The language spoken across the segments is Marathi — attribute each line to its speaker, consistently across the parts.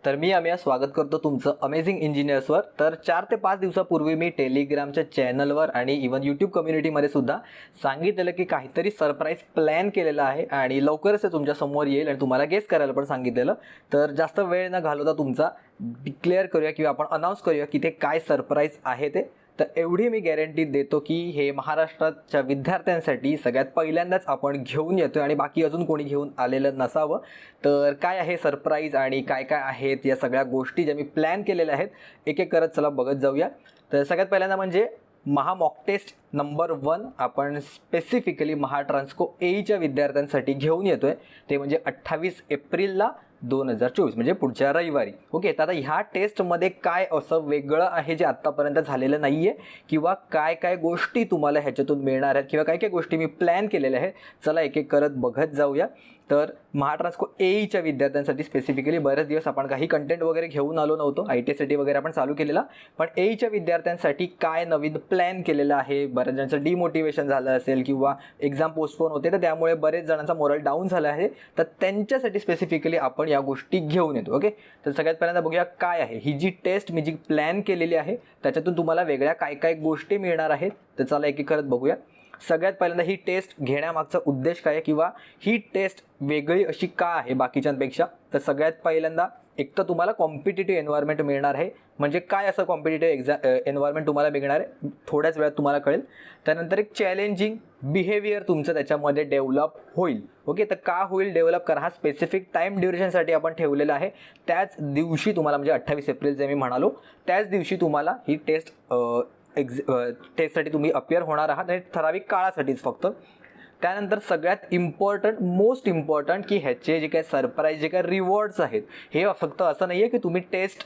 Speaker 1: तर मी आम्ही स्वागत करतो तुमचं अमेझिंग इंजिनियर्सवर. तर 4 ते 5 दिवसापूर्वी मी टेलिग्रामच्या चॅनलवर आणि इवन यूट्यूब कम्युनिटीमध्ये सुद्धा सांगितलेलं की काहीतरी सरप्राईज प्लॅन केलेला आहे आणि लवकरच ते तुमच्यासमोर येईल आणि तुम्हाला गेस करायला पण सांगितलेलं. तर जास्त वेळ न घालवता तुमचा डिक्लेअर करूया किंवा आपण अनाऊन्स करूया की ते काय सरप्राईज आहे ते. तर एवढी मी गॅरंटी देतो की हे महाराष्ट्राच्या विद्यार्थ्यांसाठी सगळ्यात पहिल्यांदाच आपण घेऊन येतो आणि बाकी अजून कोणी घेऊन आलेलं नसावं. तर काय आहे सरप्राईज आणि काय काय आहेत या सगळ्या गोष्टी ज्या मी प्लॅन केलेल्या आहेत एक एक करत चला बघत जाऊया. तर सगळ्यात पहिल्यांदा म्हणजे महा मॉक टेस्ट नंबर 1 आपण स्पेसिफिकली महाट्रान्सको एईच्या विद्यार्थ्यांसाठी घेऊन येतो आहे. ते म्हणजे 28 एप्रिलला 2024 म्हणजे पुढच्या रविवारी. ओके, तर आता ह्या टेस्टमध्ये काय असं वेगळं आहे जे आत्तापर्यंत झालेलं नाही आहे किंवा काय काय गोष्टी तुम्हाला ह्याच्यातून मिळणार आहेत किंवा काय काय गोष्टी मी प्लॅन केलेल्या आहेत चला एक एक करत बघत जाऊया. तर महाट्रान्सको एईच्या विद्यार्थ्यांसाठी स्पेसिफिकली बरेच दिवस आपण काही कंटेंट वगैरे घेऊन आलो नव्हतो, ITसाठी वगैरे आपण चालू केलेला, पण एईच्या विद्यार्थ्यांसाठी काय नवीन प्लॅन केलेलं आहे. बऱ्याच जणांचं डिमोटिवेशन झालं असेल किंवा एक्झाम पोस्टपोन होते तर त्यामुळे बरेच जणांचा मोरल डाऊन झाला आहे, तर त्यांच्यासाठी स्पेसिफिकली आपण या गोष्टी घेऊन येतो. ओके, तर सगळ्यात पहिल्यांदा बघूया काय आहे ही जी टेस्ट मी जी प्लॅन केलेली आहे त्याच्यातून तुम्हाला वेगळ्या काय काय गोष्टी मिळणार आहेत तर चला एक एक करत बघूया. सगळ्यात पहिल्यांदा ही टेस्ट घेण्यामागचा उद्देश काय आहे किंवा ही टेस्ट वेगळी अशी का आहे बाकीच्यांपेक्षा. तर सगळ्यात पहिल्यांदा एक तर तुम्हाला कॉम्पिटिटिव्ह एन्व्हायरमेंट मिळणार आहे. म्हणजे काय असं कॉम्पिटिटिव्ह एन्व्हायरमेंट तुम्हाला मिळणार आहे थोड्याच वेळात तुम्हाला कळेल. त्यानंतर एक चॅलेंजिंग बिहेवियर तुमचं त्याच्यामध्ये डेव्हलप होईल. ओके, तर का होईल डेव्हलप करा हा स्पेसिफिक टाईम ड्युरेशनसाठी आपण ठेवलेला आहे. त्याच दिवशी तुम्हाला म्हणजे 28 एप्रिल जे मी म्हणालो त्याच दिवशी तुम्हाला ही टेस्ट टेस्टसाठी तुम्ही अपियर होणार आहात आणि ठराविक काळासाठीच फक्त. त्यानंतर सगळ्यात मोस्ट इम्पॉर्टंट की ह्याचे जे काही सरप्राईज जे काही रिवॉर्ड्स आहेत हे फक्त असं नाही आहे की तुम्ही टेस्ट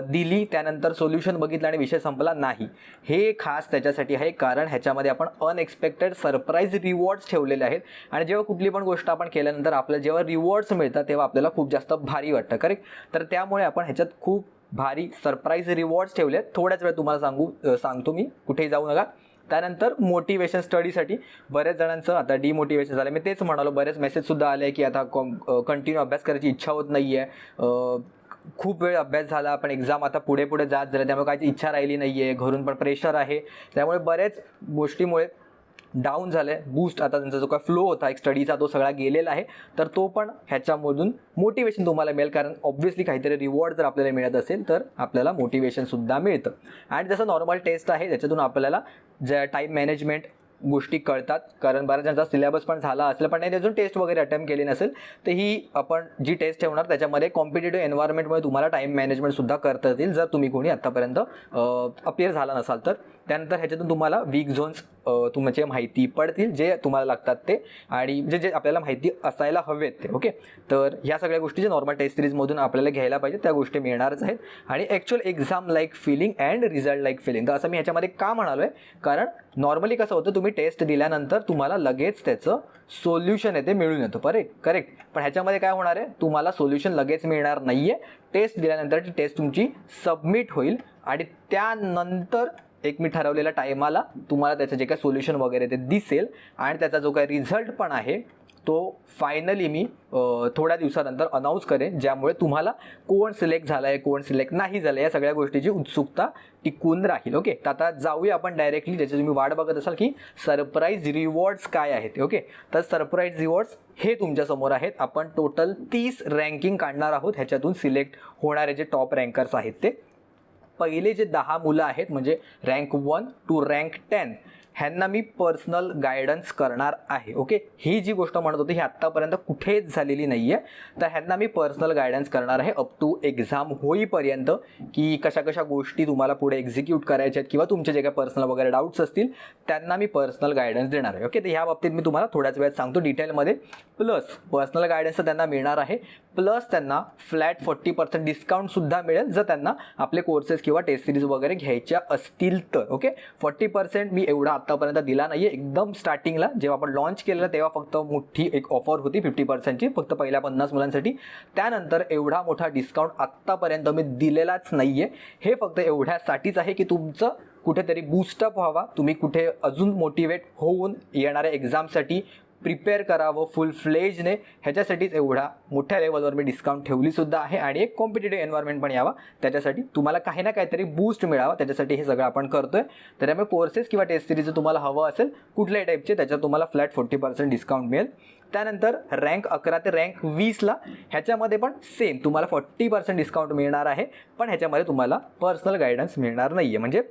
Speaker 1: दिली त्यानंतर सोल्युशन बघितलं आणि विषय संपला नाही. हे खास त्याच्यासाठी आहे कारण ह्याच्यामध्ये आपण अनएक्सपेक्टेड सरप्राईज रिवॉर्ड्स ठेवलेले आहेत आणि जेव्हा कुठली पण गोष्ट आपण केल्यानंतर आपल्याला जेव्हा रिवॉर्ड्स मिळतात तेव्हा आपल्याला खूप जास्त भारी वाटतं, करेक्ट. तर त्यामुळे आपण ह्याच्यात खूप भारी सरप्राईज रिवॉर्ड्स ठेवले आहेत. थोड्याच वेळ तुम्हाला सांगतो मी, कुठेही जाऊ नका. त्यानंतर मोटिवेशन स्टडीसाठी बऱ्याच जणांचं आता डिमोटिवेशन झालं. मी तेच म्हणालो, बरेच मेसेजसुद्धा आले की आता कंटिन्यू अभ्यास करायची इच्छा होत नाही आहे, खूप वेळ अभ्यास झाला पण एक्झाम आता पुढे पुढे जात झालं त्यामुळे काहीच इच्छा राहिली नाही आहे, घरून पण प्रेशर आहे, त्यामुळे बऱ्याच गोष्टीमुळे डाऊन झालं आहे. बूस्ट आता त्यांचा जो काय फ्लो होता एक स्टडीचा तो सगळा गेलेला आहे. तर तो पण ह्याच्यामधून मोटिवेशन तुम्हाला मिळेल कारण ऑब्व्हियसली काहीतरी रिवॉर्ड जर आपल्याला मिळत असेल तर आपल्याला मोटिवेशनसुद्धा मिळतं. आणि जसं नॉर्मल टेस्ट आहे त्याच्यातून आपल्याला ज्या टाईम मॅनेजमेंट गोष्टी कळतात कारण बऱ्याच जणांचा सिलेबस पण झाला असेल पण नाही अजून टेस्ट वगैरे अटेम्प्ट केली नसेल तर ही आपण जी टेस्ट ठेवणार त्याच्यामध्ये कॉम्पिटिटिव्ह एन्व्हायरमेंटमुळे तुम्हाला टाईम मॅनेजमेंटसुद्धा करता येतील जर तुम्ही कोणी आत्तापर्यंत अपियर झाला नसाल तर. त्यानंतर ह्याच्यातून तुम्हाला वीक झोन्स तुमचे माहिती पडतील जे तुम्हाला लागतात ते आणि जे आपल्याला माहिती असायला हवेत ते. ओके, तर ह्या सगळ्या गोष्टी जे नॉर्मल टेस्ट सिरीजमधून आपल्याला घ्यायला पाहिजे त्या गोष्टी मिळणारच आहेत. आणि actual exam like feeling and result like feeling. तर असं मी ह्याच्यामध्ये का म्हणालो आहे कारण नॉर्मली कसं होतं तुम्ही टेस्ट दिल्यानंतर तुम्हाला लगेच त्याचं सोल्युशन आहे ते मिळून येतं, करेक्ट. पण ह्याच्यामध्ये काय होणार आहे तुम्हाला सोल्युशन लगेच मिळणार नाही आहे. टेस्ट दिल्यानंतर ती टेस्ट तुमची सबमिट होईल आणि त्यानंतर एक मी ठरवलेल्या टायमाला तुम्हाला त्याचं जे काही सोल्युशन वगैरे ते दिसेल आणि त्याचा जो काही रिझल्ट पण आहे तो फायनली मी थोड्या दिवसानंतर अनाऊन्स करेन ज्यामुळे तुम्हाला कोण सिलेक्ट झालं आहे कोण सिलेक्ट नाही झालं या सगळ्या गोष्टीची उत्सुकता टिकून राहील. ओके, तर आता जाऊया आपण डायरेक्टली ज्याची तुम्ही वाट बघत असाल की सरप्राईज रिवॉर्ड्स काय आहेत. ओके, तर सरप्राईज रिवॉर्ड्स हे तुमच्यासमोर आहेत. आपण टोटल 30 रँकिंग काढणार आहोत ह्याच्यातून सिलेक्ट होणारे जे टॉप रँकर्स आहेत ते. पहिले जे 10 मुलं आहेत म्हणजे रँक 1 टू रँक 10 ह्यांना मी पर्सनल गायडन्स करणार आहे. ओके, ही जी गोष्ट म्हणत होती ही आत्तापर्यंत कुठेच झालेली नाही आहे. तर ह्यांना मी पर्सनल गायडन्स करणार आहे अप टू एक्झाम होईपर्यंत की कशा कशा गोष्टी तुम्हाला पुढे एक्झिक्यूट करायच्या आहेत किंवा तुमचे जे काही पर्सनल वगैरे डाऊट्स असतील त्यांना मी पर्सनल गायडन्स देणार आहे. ओके, तर ह्या बाबतीत मी तुम्हाला थोड्याच वेळात सांगतो डिटेलमध्ये. प्लस पर्सनल गायडन्स त्यांना मिळणार आहे प्लस त्यांना फ्लॅट 40% डिस्काउंटसुद्धा मिळेल जर त्यांना आपले कोर्सेस किंवा टेस्ट सिरीज वगैरे घ्यायच्या असतील तर. ओके, 40% मी एवढा आत्तापर्यंत दिला नाही आहे. एकदम स्टार्टिंगला जेव्हा आपण लॉन्च केलेलं तेव्हा फक्त मोठी एक ऑफर होती 50%ची फक्त पहिल्या 50 मुलांसाठी. त्यानंतर एवढा मोठा डिस्काउंट आत्तापर्यंत मी दिलेलाच नाही आहे. हे फक्त एवढ्यासाठीच आहे की तुमचं कुठेतरी बूस्टअप व्हावा, तुम्ही कुठे अजून मोटिवेट होऊन येणाऱ्या एक्झामसाठी प्रिपेअर करावं फुल फ्लेजने, ह्याच्यासाठीच एवढा मोठ्या लेवलवर मी डिस्काउंट ठेवलीसुद्धा आहे आणि एक कॉम्पिटेटिव्ह एन्व्हायरमेंट पण यावा, त्याच्यासाठी तुम्हाला काही ना काहीतरी बूस्ट मिळावा, त्याच्यासाठी हे सगळं आपण करतोय. तर त्यामुळे कोर्सेस किंवा टेस्ट सिरीज तुम्हाला हवं असेल कुठल्याही टाईपचे, त्याच्यात तुम्हाला फ्लॅट 40% डिस्काउंट मिळेल. त्यानंतर रँक 11 ते रँक 20ला ह्याच्यामध्ये पण सेम तुम्हाला 40% डिस्काउंट मिळणार आहे, पण ह्याच्यामध्ये तुम्हाला पर्सनल गायडन्स मिळणार नाही आहे. म्हणजे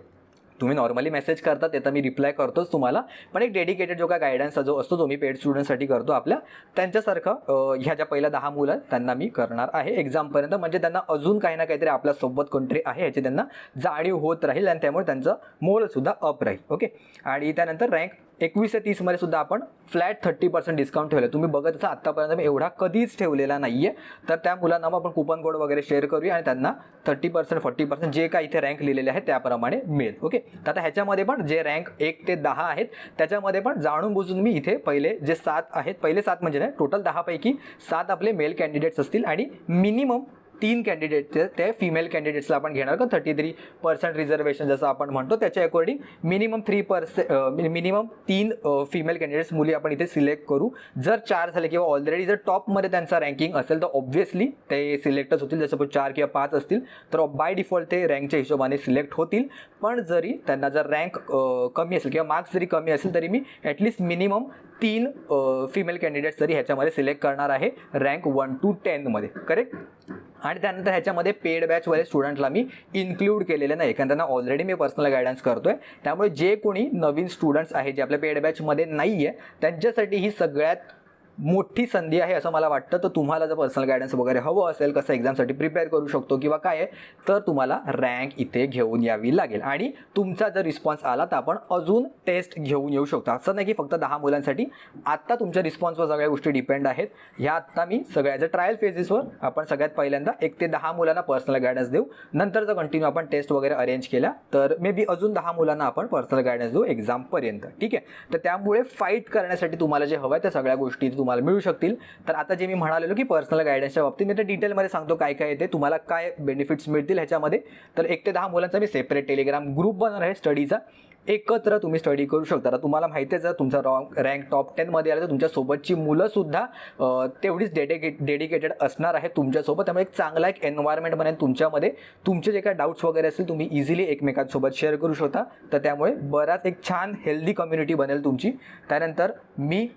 Speaker 1: तुम्ही नॉर्मली मेसेज करता ते तर मी रिप्लाय करतोच तुम्हाला, पण एक डेडिकेटेड जो काय गायडन्स जो असतो तो मी पेड स्टुडंटसाठी करतो आपल्या, त्यांच्यासारखं ह्या ज्या पहिल्या 10 मुलं त्यांना मी करणार आहे एक्झामपर्यंत. म्हणजे त्यांना अजून काही ना काहीतरी आपल्यासोबत कोणतरी आहे ह्याची त्यांना जाणीव होत राहील आणि त्यामुळे त्यांचं मोलसुद्धा अप राहील. ओके. आणि त्यानंतर रँक 21 ते 30मध्ये सुद्धा आपण फ्लॅट 30% डिस्काउंट ठेवलं. तुम्ही बघत असा आत्तापर्यंत मी एवढा कधीच ठेवलेला नाही आहे. तर त्या मुलांना मग आपण कुपन कोड वगैरे शेअर करूया आणि त्यांना 30% 40% जे काय इथे रँक लिहिलेले आहे त्याप्रमाणे मिळेल. ओके. तर आता ह्याच्यामध्ये पण जे रँक 1 ते 10 आहेत त्याच्यामध्ये पण जाणून बुजून मी इथे पहिले जे 7 आहेत, पहिले 7 म्हणजे नाही, टोटल 10 पैकी 7 आपले मेल कॅन्डिडेट्स असतील आणि मिनिमम 3 कॅन्डिडेट ते फिमेल कॅन्डिडेट्सला आपण घेणार का 33% रिझर्वेशन जसं आपण म्हणतो त्याच्या अकॉर्डिंग मिनिमम 3 फिमेल कॅन्डिडेट्स मुली आपण इथे सिलेक्ट करू. जर 4 झाले किंवा ऑलरेडी जर टॉपमध्ये त्यांचा रँकिंग असेल तर ऑब्व्हियसली ते सिलेक्टच होतील. जसं 4 किंवा 5 असतील तर बाय डिफॉल्ट ते रँकच्या हिशोबाने सिलेक्ट होतील. पण जरी त्यांना जर रँक कमी असेल किंवा मार्क्स जरी कमी असेल तरी मी ॲटलिस्ट मिनिमम 3 फिमेल कॅन्डिडेट्स तरी ह्याच्यामध्ये सिलेक्ट करणार आहे रँक 1 to 10 मध्ये. करेक्ट. आणि त्यानंतर ह्याच्यामध्ये पेड बॅचवाले स्टुडंटला मी इन्क्लूड केलेले नाही, कारण त्यांना ऑलरेडी मी पर्सनल गायडन्स करतोय. त्यामुळे जे कोणी नवीन स्टुडंट्स आहे जे आपल्या पेड बॅचमध्ये नाही आहे त्यांच्यासाठी ही सगळ्यात मोठी संधी आहे असं मला वाटतं. तर तुम्हाला जर पर्सनल गायडन्स वगैरे हवं असेल, कसं एक्झामसाठी प्रिपेअर करू शकतो किंवा काय आहे, तर तुम्हाला रँक इथे घेऊन यावी लागेल. आणि तुमचा जर रिस्पॉन्स आला तर आपण अजून टेस्ट घेऊन येऊ शकतो. असं नाही की फक्त 10 मुलांसाठी. आत्ता तुमच्या रिस्पॉन्सवर सगळ्या गोष्टी डिपेंड आहेत. ह्या आत्ता मी सगळ्याच्या ट्रायल फेजेसवर आपण सगळ्यात पहिल्यांदा 1 ते 10 मुलांना पर्सनल गायडन्स देऊ. नंतर जर कंटिन्यू आपण टेस्ट वगैरे अरेंज केल्या तर मे बी अजून 10 मुलांना आपण पर्सनल गायडन्स देऊ एक्झामपर्यंत. ठीक आहे. तर त्यामुळे फाईट करण्यासाठी तुम्हाला जे हवं आहे त्या सगळ्या गोष्टी तुम्हाला मिळू शकतील. तर आता जे मी म्हणालेलो की पर्सनल गायडन्सच्या बाबतीत मी ते डिटेलमध्ये सांगतो काय काय येते, तुम्हाला काय बेनिफिट्स मिळतील ह्याच्यामध्ये. तर 1 ते 10 मुलांचा मी सेपरेट टेलिग्राम ग्रुप बनवणार आहे स्टडीचा. एकत्र तुम्ही स्टडी करू शकता. तर तुम्हाला माहिती आहे जर तुमचा रँक टॉप 10मध्ये आलं तर तुमच्यासोबतची मुलंसुद्धा तेवढीच डेडिकेटेड असणार आहे तुमच्यासोबत. त्यामुळे एक चांगला एक एन्व्हायरमेंट बनेल तुमच्यामध्ये. तुमचे जे काही डाऊट्स वगैरे असतील तुम्ही इझिली एकमेकांसोबत शेअर करू शकता. तर त्यामुळे बराच एक छान हेल्दी कम्युनिटी बनेल तुमची. त्यानंतर मी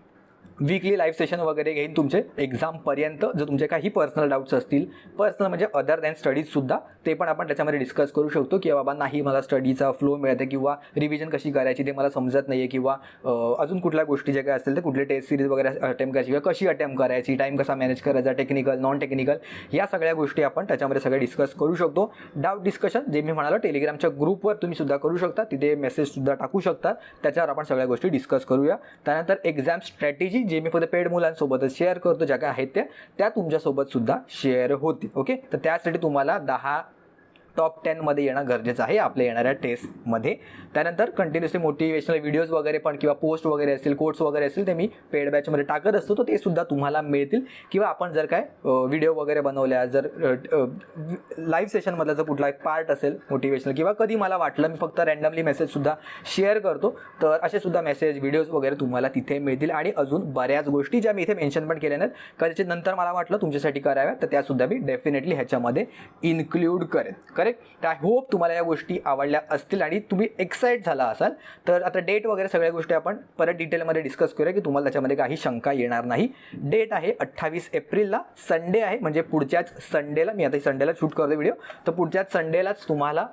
Speaker 1: वीकली लाईव्ह सेशन वगैरे घेईन तुमचे एक्झामपर्यंत. जर तुमचे काही पर्सनल डाऊट्स असतील, पर्सनल म्हणजे अदर दॅन स्टडीजसुद्धा, ते पण आपण त्याच्यामध्ये डिस्कस करू शकतो की बाबा नाही मला स्टडीचा फ्लो मिळते किंवा रिव्हिजन कशी करायची ते मला समजत नाही आहे किंवा अजून कुठल्या गोष्टी ज्या काय असतील तर कुठले टेस्ट सिरीज वगैरे अटेम्प्ट करायची किंवा कशी अटेम्प्ट करायची, टाईम कसा मॅनेज करायचा, टेक्निकल नॉन टेक्निकल, या सगळ्या गोष्टी आपण त्याच्यामध्ये सगळे डिस्कस करू शकतो. डाऊट डिस्कशन जे मी म्हणालो टेलिग्रामच्या ग्रुपवर तुम्ही सुद्धा करू शकता, तिथे मेसेजसुद्धा टाकू शकता, त्याच्यावर आपण सगळ्या गोष्टी डिस्कस करूया. त्यानंतर एक्झाम स्ट्रॅटेजी जे मी फक्त पेड मुलांसोबतच शेअर करतो, ज्या काय आहेत त्या तुमच्यासोबत सुद्धा शेअर होतील. ओके. तर त्यासाठी तुम्हाला 10 टॉप 10मध्ये येणं गरजेचं आहे आपल्या येणाऱ्या टेस्टमध्ये. त्यानंतर कंटिन्युअसली मोटिवेशनल व्हिडिओज वगैरे पण किंवा पोस्ट वगैरे असतील, कोट्स वगैरे असतील ते मी पेड बॅचमध्ये टाकत असतो, तर ते सुद्धा तुम्हाला मिळतील. किंवा आपण जर काय व्हिडिओ वगैरे बनवल्या, जर लाईव्ह सेशनमधला जर कुठला एक पार्ट असेल मोटिवेशनल किंवा कधी मला वाटलं मी फक्त रँडमली मेसेजसुद्धा शेअर करतो, तर असे सुद्धा मेसेज व्हिडिओज वगैरे तुम्हाला तिथे मिळतील. आणि अजून बऱ्याच गोष्टी ज्या मी इथे मेन्शन पण केल्या नाहीत, कदाचित नंतर मला वाटलं तुमच्यासाठी कराव्या, तर त्यासुद्धा मी डेफिनेटली ह्याच्यामध्ये इन्क्लूड करेन. तर आय होप तुम्हाला या गोष्टी आवडल्या असतील आणि तुम्ही एक्साइट झाला असाल. तर आता डेट वगैरे सगळ्या गोष्टी आपण परत डिटेलमध्ये डिस्कस करूया की तुम्हाला त्याच्यामध्ये काही शंका येणार नाही. डेट आहे 28 एप्रिलला, संडे आहे, म्हणजे पुढच्याच संडेला. मी आता संडेला शूट करतो व्हिडिओ, तर पुढच्याच संडेलाच तुम्हाला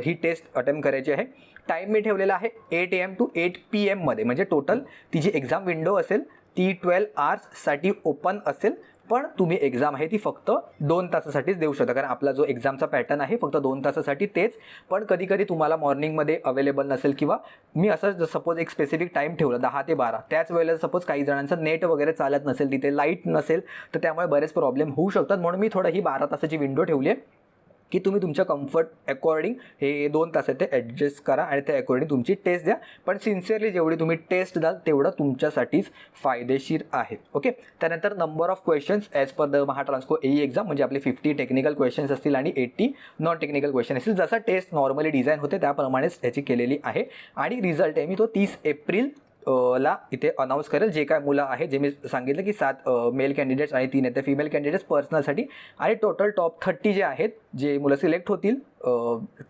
Speaker 1: ही टेस्ट अटेम्प्ट करायची आहे. टाईम मी ठेवलेला आहे 8 AM to 8 PM मध्ये, म्हणजे टोटल ती जी एक्झाम विंडो असेल ती 12 आवर्ससाठी ओपन असेल. पण तुम्ही एक्झाम आहे ती फक्त 2 तासासाठीच देऊ शकता, कारण आपला जो एक्झामचा पॅटर्न आहे फक्त 2 तासासाठी तेच. पण कधी कधी तुम्हाला मॉर्निंगमध्ये अवेलेबल नसेल किंवा मी असं सपोज एक स्पेसिफिक टाईम ठेवलं 10 ते 12, त्याच वेळेला सपोज काही जणांचं नेट वगैरे चालत नसेल, तिथे लाईट नसेल, तर त्यामुळे बरेच प्रॉब्लेम होऊ शकतात. म्हणून मी थोडं ही 12 तासाची विंडो ठेवली आहे की तुम्ही तुमच्या कम्फर्ट अकॉर्डिंग हे 2 तास आहेत ते ॲडजस्ट करा आणि त्या अकॉर्डिंग तुमची टेस्ट द्या. पण सिन्सिअरली जेवढी तुम्ही टेस्ट द्याल तेवढं तुमच्यासाठीच फायदेशीर आहे. ओके. त्यानंतर number of questions as per the Mahatransco AE exam, म्हणजे आपले 50 टेक्निकल क्वेश्चन्स असतील आणि 80 नॉन टेक्निकल क्वेश्चन असतील. जसा टेस्ट नॉर्मली डिझाईन होते त्याप्रमाणेच त्याची केलेली आहे. आणि रिझल्ट आहे मी तो 30 एप्रिल ला इथे अनाऊन्स करेल जे काय मुलं आहे, जे मी सांगितलं की 7 मेल कॅन्डिडेट्स आणि 3 आहेत ते फिमेल कॅन्डिडेट्स पर्सनलसाठी, आणि टोटल टॉप 30 जे आहेत जे मुलं सिलेक्ट होतील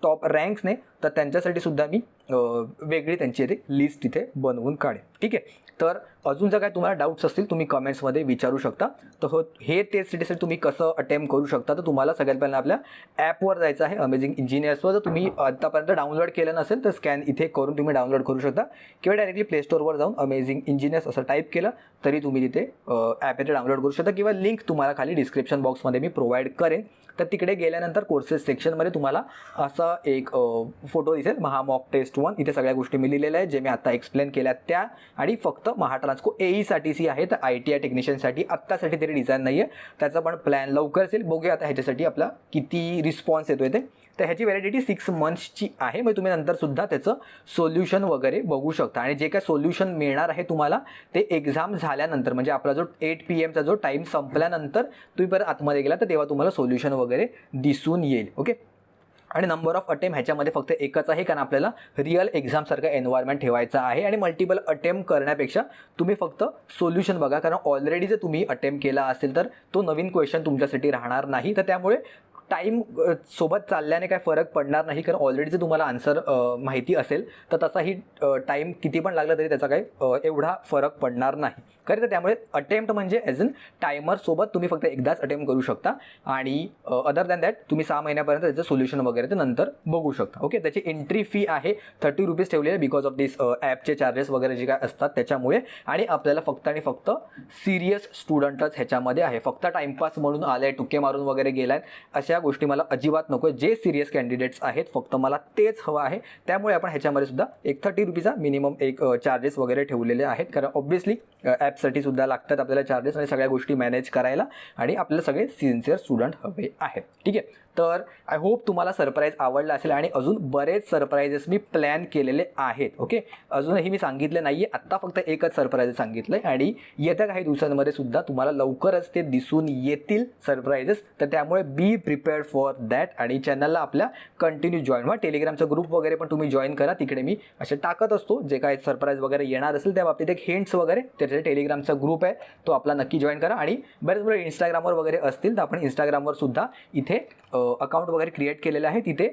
Speaker 1: टॉप रँक्सने, तर त्यांच्यासाठी सुद्धा मी वेगळी त्यांची इथे लिस्ट इथे बनवून काढेन. ठीक आहे. तर अजून जर काय तुम्हाला डाऊट्स असतील तुम्ही कमेंट्समध्ये विचारू शकता. तर हे टेस्टसाठी तुम्ही कसं अटेम्प्ट करू शकता, तर तुम्हाला सगळ्यात पहिला आपल्या ॲपवर जायचं आहे अमेझिंग इंजिनियर्सवर. जर तुम्ही आतापर्यंत डाउनलोड केलं नसेल तर स्कॅन इथे करून तुम्ही डाउनलोड करू शकता, किंवा डायरेक्टली प्ले स्टोअरवर जाऊन अमेझिंग इंजिनियर्स असं टाईप केलं तरी तुम्ही तिथे ॲप इथे डाउनलोड करू शकता, किंवा लिंक तुम्हाला खाली डिस्क्रिप्शन बॉक्समध्ये मी प्रोव्हाइड करेन. तर तिकडे गेल्यानंतर कोर्सेस सेक्शनमध्ये तुम्हाला असा एक फोटो दिसेल, महा मॉक टेस्ट 1. इथे सगळ्या गोष्टी मी लिहिलेल्या आहेत जे मी आता एक्सप्लेन केल्या त्या, आणि फक्त महाट्रान्सको AE आहे. तर ITI टेक्निशियनसाठी आत्तासाठी तरी डिझाईन नाही आहे, त्याचा पण प्लॅन लवकरच येईल. बघूया आता ह्याच्यासाठी आपला किती रिस्पॉन्स येतो ते. तर ह्याची व्हॅलिडिटी 6 मंथ्सची आहे. मग तुम्ही नंतरसुद्धा त्याचं सोल्युशन वगैरे बघू शकता, आणि जे काय सोल्युशन मिळणार आहे तुम्हाला ते एक्झाम झाल्यानंतर, म्हणजे आपला जो 8 PM जो टाईम संपल्यानंतर तुम्ही परत आतमध्ये गेला तर तेव्हा तुम्हाला सोल्युशन वगैरे दिसून येईल. ओके. आणि नंबर ऑफ अटेम्प्ट ह्याच्यामध्ये फक्त एकच आहे, कारण आपल्याला रिअल एक्झामसारखं एन्व्हायरमेंट ठेवायचं आहे, आणि मल्टिपल अटेम्प्ट करण्यापेक्षा तुम्ही फक्त सोल्युशन बघा, कारण ऑलरेडी जर तुम्ही अटेम्प्ट केला असेल तर तो नवीन क्वेश्चन तुमच्यासाठी राहणार नाही. तर त्यामुळे टाईम सोबत चालल्याने काय फरक पडणार नाही, कारण ऑलरेडी जर तुम्हाला आन्सर माहिती असेल तर तसाही टाईम किती पण लागला तरी त्याचा काही एवढा फरक पडणार नाही. खरं तर त्यामुळे अटेम्प्ट म्हणजे ॲज इन टायमरसोबत तुम्ही फक्त एकदाच अटेम्प्ट करू शकता, आणि अदर दॅन दॅट तुम्ही 6 महिन्यापर्यंत त्याचं सोल्युशन वगैरे ते नंतर बघू शकता. ओके. त्याची एंट्री फी आहे 30 रुपीज ठेवली आहे, बिकॉज ऑफ दिस ॲपचे चार्जेस वगैरे जे काय असतात त्याच्यामुळे, आणि आपल्याला फक्त आणि फक्त सिरियस स्टुडंटच ह्याच्यामध्ये आहे. फक्त टाईमपास म्हणून आले, टुके मारून वगैरे गेलात अशा गोष्टी मला अजिबात नको. जे सिरियस कॅन्डिडेट्स आहेत फक्त मला तेच हवं आहे. त्यामुळे आपण ह्याच्यामध्ये सुद्धा एक 30 रुपीचा मिनिमम एक चार्जेस वगैरे ठेवलेले आहेत, कारण ऑब्व्हियसली ॲपसाठी सुद्धा लागतात आपल्याला चार्जेस, आणि सगळ्या गोष्टी मॅनेज करायला, आणि आपल्याला सगळे सिन्सिअर स्टुडंट हवे आहेत. ठीक आहे. तर आय होप तुम्हाला सरप्राईज आवडला असेल, आणि अजून बरेच सरप्राईजेस मी प्लॅन केलेले आहेत. ओके. अजूनही मी सांगितले नाही आहे, आत्ता फक्त एकच सरप्राईज सांगितलं आहे, आणि येत्या काही दिवसांमध्ये सुद्धा तुम्हाला लवकरच ते दिसून येतील सरप्राईजेस. तर त्यामुळे बी प्रिपेअर्ड फॉर दॅट, आणि चॅनलला आपल्या कंटिन्यू जॉईन व्हा. टेलिग्रामचा ग्रुप वगैरे पण तुम्ही जॉईन करा, तिकडे मी असे टाकत असतो जे काही सरप्राईज वगैरे येणार असेल त्या बाबतीत एक हिंट्स वगैरे. त्याच्या टेलिग्रामचा ग्रुप आहे तो आपला नक्की जॉईन करा, आणि बरेच बरे इंस्टाग्रामवर वगैरे असतील तर आपण इंस्टाग्रामवर सुद्धा इथे अकाउंट वगैरे क्रिएट केलेलं आहे. तिथे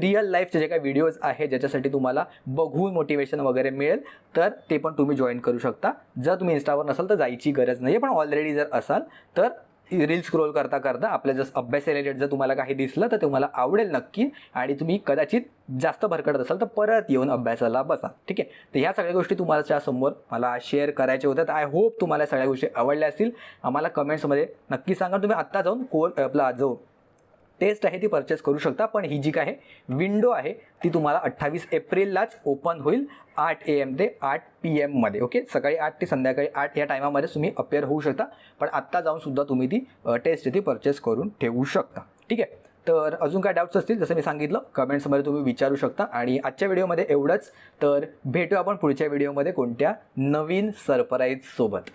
Speaker 1: रिअल लाईफचे जे काही व्हिडिओज आहेत ज्याच्यासाठी तुम्हाला बघून मोटिवेशन वगैरे मिळेल, तर ते पण तुम्ही जॉईन करू शकता. जर तुम्ही इंस्टावर नसाल तर जायची गरज नाही आहे, पण ऑलरेडी जर असाल तर रील स्क्रोल करता करता आपल्या जसं अभ्यास रिलेटेड जर तुम्हाला काही दिसलं तर तुम्हाला आवडेल नक्की, आणि तुम्ही कदाचित जास्त भरकटत असाल तर परत येऊन अभ्यासाला बसा. ठीक आहे. तर ह्या सगळ्या गोष्टी तुम्हाला समोर मला शेअर करायच्या होत्या. तर आय होप तुम्हाला सगळ्या गोष्टी आवडल्या असतील. आम्हाला कमेंट्समध्ये नक्की सांगा. तुम्ही आत्ता जाऊन आपला जो टेस्ट आहे ती परचेस करू शकता, पण ही जी काय विंडो आहे ती तुम्हाला 28 एप्रिललाच ओपन होईल 8 AM ते 8 PM मध्ये. ओके. सकाळी 8 ते संध्याकाळी 8 या टायमामध्ये तुम्ही अपेअर होऊ शकता, पण आत्ता जाऊन सुद्धा तुम्ही ती टेस्ट ती परचेस करून ठेवू शकता. ठीक आहे. तर अजून काय डाऊट्स असतील जसं मी सांगितलं कमेंट्समध्ये तुम्ही विचारू शकता, आणि आजच्या व्हिडिओमध्ये एवढंच. तर भेटू आपण पुढच्या व्हिडिओमध्ये कोणत्या नवीन सरप्राईज सोबत.